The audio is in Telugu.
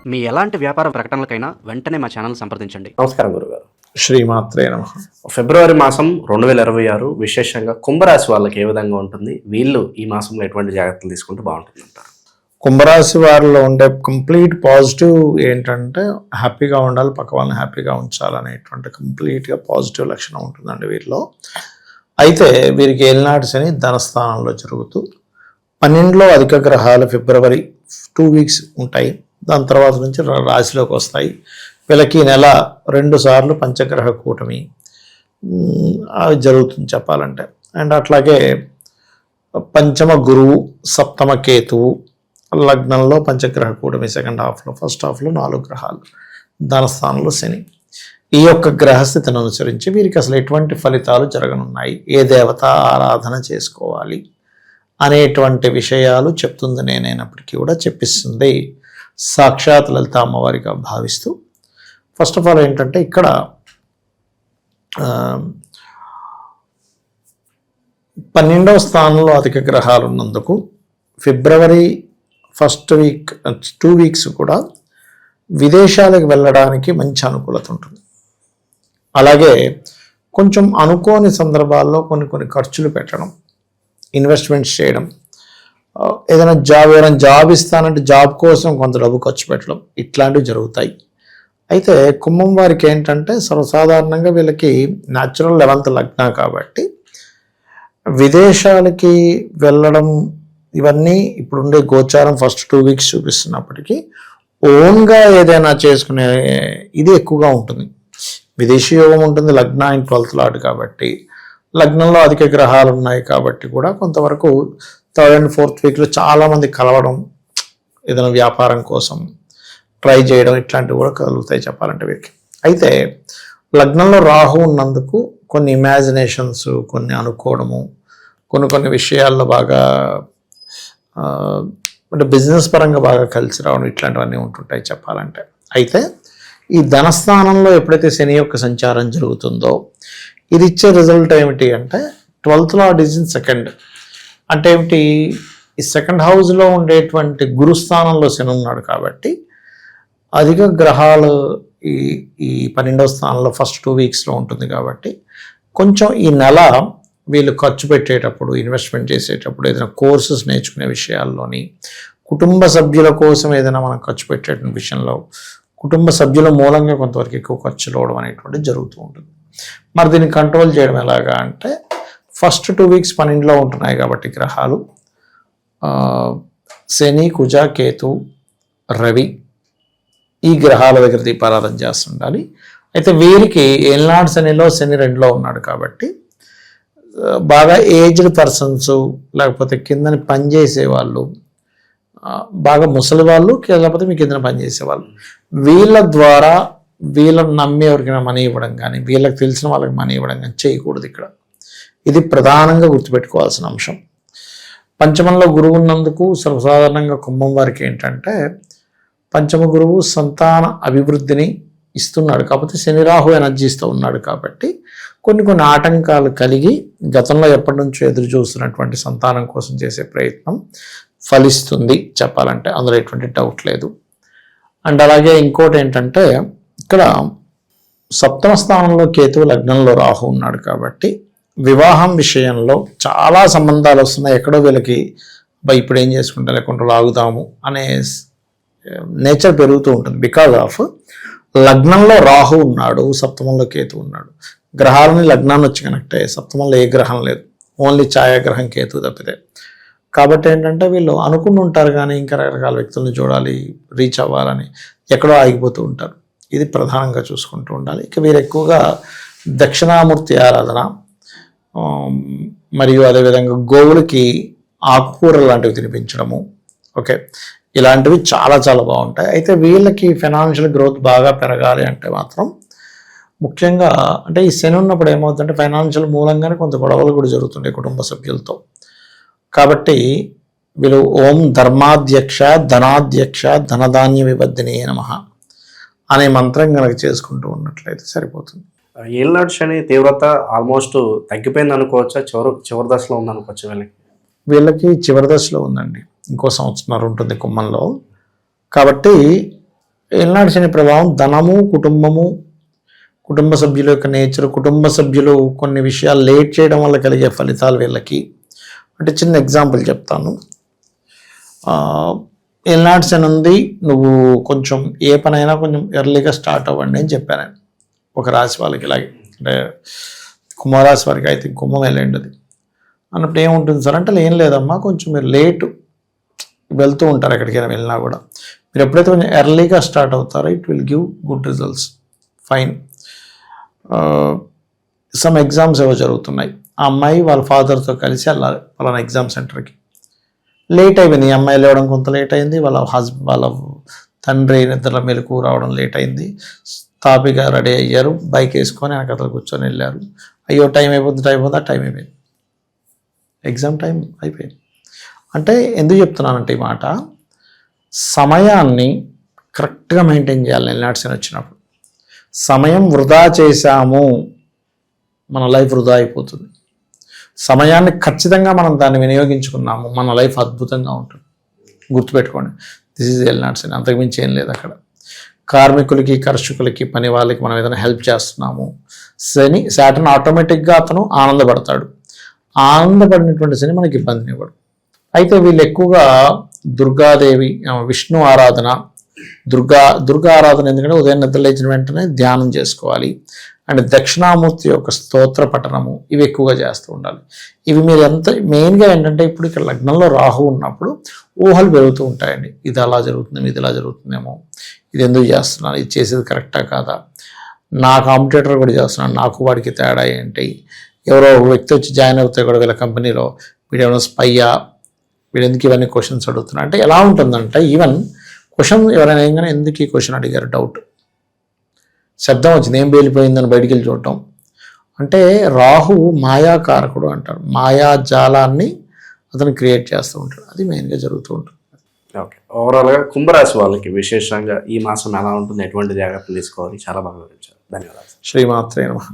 మీ ఎలాంటి వ్యాపార ప్రకటనలకైనా వెంటనే మా ఛానల్ సంప్రదించండి. నమస్కారం గురుగారు. శ్రీమాత్రే నమః. ఫిబ్రవరి మాసం 2026 విశేషంగా కుంభరాశి వాళ్ళకి ఏ విధంగా ఉంటుంది, వీళ్ళు ఈ మాసంలో ఎటువంటి జాగ్రత్తలు తీసుకుంటే బాగుంటుంది అంటారు? కుంభరాశి వారిలో ఉండే కంప్లీట్ పాజిటివ్ ఏంటంటే హ్యాపీగా ఉండాలి, పక్క వాళ్ళని హ్యాపీగా ఉంచాలనేటువంటి కంప్లీట్గా పాజిటివ్ లక్షణం ఉంటుందండి వీరిలో. అయితే వీరికి ఏలినాటి శని ధనస్థానంలో జరుగుతూ 12లో అధిక గ్రహాలు ఫిబ్రవరి 2 వీక్స్ ఉంటాయి. దాని తర్వాత నుంచి రాశిలోకి వస్తాయి. వీళ్ళకి ఈ నెల 2 సార్లు పంచగ్రహ కూటమి అవి జరుగుతుంది చెప్పాలంటే. అండ్ అట్లాగే పంచమ గురువు, సప్తమ కేతువు, లగ్నంలో పంచగ్రహ కూటమి సెకండ్ హాఫ్లో, ఫస్ట్ హాఫ్లో 4 గ్రహాలు, ధనస్థానంలో శని. ఈ యొక్క గ్రహస్థితిని అనుసరించి వీరికి అసలు ఎటువంటి ఫలితాలు జరగనున్నాయి, ఏ దేవత ఆరాధన చేసుకోవాలి అనేటువంటి విషయాలు చెప్తుంది నేనైనప్పటికీ కూడా చెప్పిస్తుంది సాక్షాత్ లలిత అమ్మవారిగా భావిస్తూ. ఫస్ట్ ఆఫ్ ఆల్ ఏంటంటే ఇక్కడ 12వ స్థానంలో అధిక గ్రహాలు ఉన్నందుకు ఫిబ్రవరి ఫస్ట్ వీక్ 2 వీక్స్ కూడా విదేశాలకు వెళ్ళడానికి మంచి అనుకూలత ఉంటుంది. అలాగే కొంచెం అనుకోని సందర్భాల్లో కొన్ని ఖర్చులు పెట్టడం, ఇన్వెస్ట్మెంట్స్ చేయడం, ఏదైనా జాబ్ ఇస్తానంటే జాబ్ కోసం కొంత డబ్బు ఖర్చు పెట్టడం, ఇట్లాంటివి జరుగుతాయి. అయితే కుంభం వారికి ఏంటంటే సర్వసాధారణంగా వీళ్ళకి న్యాచురల్ 11th లగ్న కాబట్టి విదేశాలకి వెళ్ళడం ఇవన్నీ ఇప్పుడుండే గోచారం ఫస్ట్ 2 వీక్స్ చూపిస్తున్నప్పటికీ ఓన్గా ఏదైనా చేసుకునే ఇది ఎక్కువగా ఉంటుంది. విదేశీ యోగం ఉంటుంది, లగ్న అండ్ 12th లార్డ్ కాబట్టి, లగ్నంలో అధిక గ్రహాలు ఉన్నాయి కాబట్టి కూడా కొంతవరకు 3rd and 4th వీక్లో చాలామంది కలవడం, ఏదైనా వ్యాపారం కోసం ట్రై చేయడం, ఇట్లాంటివి కూడా కలుగుతాయి చెప్పాలంటే వీరికి. అయితే లగ్నంలో రాహు ఉన్నందుకు కొన్ని ఇమాజినేషన్స్, కొన్ని అనుకోవడము, కొన్ని విషయాల్లో బాగా అంటే బిజినెస్ పరంగా బాగా కలిసి రావడం, ఇట్లాంటివన్నీ ఉంటుంటాయి చెప్పాలంటే. అయితే ఈ ధనస్థానంలో ఎప్పుడైతే శని యొక్క సంచారం జరుగుతుందో ఇది ఇచ్చే రిజల్ట్ ఏమిటి అంటే 12th lord is in second. అంటే ఏమిటి, ఈ సెకండ్ హౌస్లో ఉండేటువంటి గురుస్థానంలో శని ఉన్నాడు కాబట్టి అధిక గ్రహాలు ఈ 12వ స్థానంలో ఫస్ట్ 2 వీక్స్లో ఉంటుంది కాబట్టి కొంచెం ఈ నెల వీళ్ళు ఖర్చు పెట్టేటప్పుడు, ఇన్వెస్ట్మెంట్ చేసేటప్పుడు, ఏదైనా కోర్సెస్ నేర్చుకునే విషయాల్లోని, కుటుంబ సభ్యుల కోసం ఏదైనా మనం ఖర్చు పెట్టేటువంటి విషయంలో కుటుంబ సభ్యుల మూలంగా కొంతవరకు ఎక్కువ ఖర్చులు అవడం అనేటువంటిది జరుగుతూ ఉంటుంది. మరి దీన్ని కంట్రోల్ చేయడం ఎలాగా అంటే ఫస్ట్ 2 వీక్స్ 12లో ఉంటున్నాయి కాబట్టి గ్రహాలు శని, కుజ, కేతు, రవి ఈ గ్రహాల దగ్గర దీపారాధన చేస్తుండాలి. అయితే వీరికి ఏలినాటి శనిలో శని 2లో ఉన్నాడు కాబట్టి బాగా ఏజ్డ్ పర్సన్స్, లేకపోతే కిందని పనిచేసే వాళ్ళు, బాగా ముసలి వాళ్ళు, లేకపోతే మీ కింద పనిచేసేవాళ్ళు, వీళ్ళ ద్వారా వీళ్ళని నమ్మి ఎవరికైనా మనీ ఇవ్వడం కానీ, వీళ్ళకి తెలిసిన వాళ్ళకి మనీ ఇవ్వడం కానీ చేయకూడదు ఇక్కడ. ఇది ప్రధానంగా గుర్తుపెట్టుకోవాల్సిన అంశం. పంచమంలో గురువు ఉన్నందుకు సర్వసాధారణంగా కుంభం వారికి ఏంటంటే పంచమ గురువు సంతాన అభివృద్ధిని ఇస్తున్నాడు కాబట్టి శని రాహు ఎనర్జీస్తో ఉన్నాడు కాబట్టి కొన్ని ఆటంకాలు కలిగి గతంలో ఎప్పటి నుంచో ఎదురు చూస్తున్నటువంటి సంతానం కోసం చేసే ప్రయత్నం ఫలిస్తుంది చెప్పాలంటే, అందులో ఎటువంటి డౌట్ లేదు. అండ్ అలాగే ఇంకోటి ఏంటంటే ఇక్కడ 7వ స్థానంలో కేతువు, లగ్నంలో రాహు ఉన్నాడు కాబట్టి వివాహం విషయంలో చాలా సంబంధాలు వస్తున్నాయి. ఎక్కడో వీళ్ళకి ఇప్పుడు ఏం చేసుకుంటా లేకుండా లాగుదాము అనే నేచర్ పెరుగుతూ ఉంటుంది. బికాజ్ ఆఫ్ లగ్నంలో రాహు ఉన్నాడు, సప్తమంలో కేతు ఉన్నాడు. గ్రహాలని లగ్నాన్ని వచ్చి కనెక్ట్ అయ్యాయి. సప్తమంలో ఏ గ్రహం లేదు, ఓన్లీ ఛాయాగ్రహం కేతు తప్పితే. కాబట్టి ఏంటంటే వీళ్ళు అనుకుని ఉంటారు కానీ ఇంకా రకరకాల వ్యక్తులను చూడాలి, రీచ్ అవ్వాలని ఎక్కడో ఆగిపోతూ ఉంటారు. ఇది ప్రధానంగా చూసుకుంటూ ఉండాలి. ఇక వీరు ఎక్కువగా దక్షిణామూర్తి ఆరాధన, మరియు అదేవిధంగా గోవులకి ఆకుకూరలు లాంటివి తినిపించడము, ఓకే, ఇలాంటివి చాలా చాలా బాగుంటాయి. అయితే వీళ్ళకి ఫైనాన్షియల్ గ్రోత్ బాగా పెరగాలి అంటే మాత్రం ముఖ్యంగా అంటే ఈ శని ఉన్నప్పుడు ఏమవుతుందంటే ఫైనాన్షియల్ మూలంగానే కొంత గొడవలు కూడా జరుగుతుంటాయి కుటుంబ సభ్యులతో. కాబట్టి వీళ్ళు ఓం ధర్మాధ్యక్ష ధనాధ్యక్ష ధనధాన్య విబద్ధిని నమః అనే మంత్రం కనుక చేసుకుంటూ ఉన్నట్లయితే సరిపోతుంది. ఏలినాటి శని తీవ్రత ఆల్మోస్ట్ తగ్గిపోయింది అనుకోవచ్చా, చివరి దశలో ఉంది అనుకోవచ్చా? వీళ్ళకి చివరి దశలో ఉందండి, ఇంకో సంవత్సరం ఉంటుంది కుంభంలో. కాబట్టి ఏలినాటి శని ప్రభావం ధనము, కుటుంబము, కుటుంబ సభ్యుల యొక్క నేచర్, కుటుంబ సభ్యులు కొన్ని విషయాలు లేట్ చేయడం వల్ల కలిగే ఫలితాలు వీళ్ళకి. అంటే చిన్న ఎగ్జాంపుల్ చెప్తాను. ఏలినాటి శని ఉంది, నువ్వు కొంచెం ఏ పనైనా కొంచెం ఎర్లీగా స్టార్ట్ అవ్వండి అని చెప్పాను. ఒక రాశి వాళ్ళకి ఇలాగే, అంటే కుంభరాశి వారికి అయితే కుంభం వెళ్ళండి అది అన్నప్పుడు ఏముంటుంది సార్ అంటే, ఏం లేదమ్మా కొంచెం మీరు లేటు వెళ్తూ ఉంటారు ఎక్కడికైనా వెళ్ళినా కూడా, మీరు ఎప్పుడైతే కొంచెం ఎర్లీగా స్టార్ట్ అవుతారో it will give good results. Fine. Some exams ఏవో జరుగుతున్నాయి, ఆ అమ్మాయి వాళ్ళ ఫాదర్తో కలిసి వెళ్ళాలి వాళ్ళ ఎగ్జామ్ సెంటర్కి. లేట్ అయిపోయింది, ఈ అమ్మాయి లేవడం కొంత లేట్ అయింది, వాళ్ళ తండ్రి నిద్ర మెలకు రావడం లేట్ అయింది. తాపిగా రెడీ అయ్యారు, బైక్ వేసుకొని వెనకతలు కూర్చొని వెళ్ళారు. అయ్యో టైం అయిపోతుంది ఆ టైం అయిపోయింది, ఎగ్జామ్ టైం అయిపోయింది. అంటే ఎందుకు చెప్తున్నానంటే ఈ మాట, సమయాన్ని కరెక్ట్గా మెయింటైన్ చేయాలి. ఏలినాటి శని వచ్చినప్పుడు సమయం వృధా చేశాము, మన లైఫ్ వృధా అయిపోతుంది. సమయాన్ని ఖచ్చితంగా మనం దాన్ని వినియోగించుకున్నాము, మన లైఫ్ అద్భుతంగా ఉంటుంది. గుర్తుపెట్టుకోండి, దిస్ ఈజ్ ఏలినాటి శని, అంతకుమించి ఏం లేదు అక్కడ. కార్మికులకి, కర్షకులకి, పని వాళ్ళకి మనం ఏదైనా హెల్ప్ చేస్తున్నాము, సాటర్న్ ఆటోమేటిక్గా అతను ఆనందపడతాడు. ఆనందపడినటువంటి శని మనకి ఇబ్బందిని ఇవ్వడు. అయితే వీళ్ళు ఎక్కువగా దుర్గాదేవి, విష్ణు ఆరాధన, దుర్గా ఆరాధన, ఎందుకంటే ఉదయం నిద్ర లేచిన వెంటనే ధ్యానం చేసుకోవాలి. అండ్ దక్షిణామూర్తి యొక్క స్తోత్ర పఠనము, ఇవి ఎక్కువగా చేస్తూ ఉండాలి. ఇవి మీరు ఎంత మెయిన్గా ఏంటంటే, ఇప్పుడు ఇక్కడ లగ్నంలో రాహు ఉన్నప్పుడు ఊహలు పెరుగుతూ ఉంటాయండి. ఇది అలా జరుగుతుందేమో, ఇది ఇలా జరుగుతుందేమో, ఇది ఎందుకు చేస్తున్నాను, ఇది చేసేది కరెక్టా కాదా, నా కాంపిటేటర్ కూడా చేస్తున్నాను, నాకు వాడికి తేడా ఏంటి, ఎవరో వ్యక్తి వచ్చి జాయిన్ అవుతాయి కూడా వీళ్ళ కంపెనీలో, వీడు ఏమైనా స్పయ్యా, వీడు ఎందుకు ఇవన్నీ క్వశ్చన్స్ అడుగుతున్నా అంటే ఎలా ఉంటుందంటే, ఈవెన్ క్వశ్చన్ ఎవరైనా ఏంగానే ఎందుకు ఈ క్వశ్చన్ అడిగారు డౌట్, శబ్దం వచ్చింది ఏం పేలిపోయిందని బయటికి వెళ్ళి చూడటం. అంటే రాహు మాయాకారకుడు అంటారు, మాయాజాలాన్ని అతను క్రియేట్ చేస్తూ ఉంటాడు. అది మెయిన్గా జరుగుతూ ఉంటుంది. ఓకే, ఓవరాల్గా కుంభరాశి వాళ్ళకి విశేషంగా ఈ మాసం ఎలా ఉంటుంది, ఎటువంటి జాగ్రత్తలు తీసుకోవాలి, చాలా బాగా వివరించారు. ధన్యవాదాలు. శ్రీమాత్రే నమః.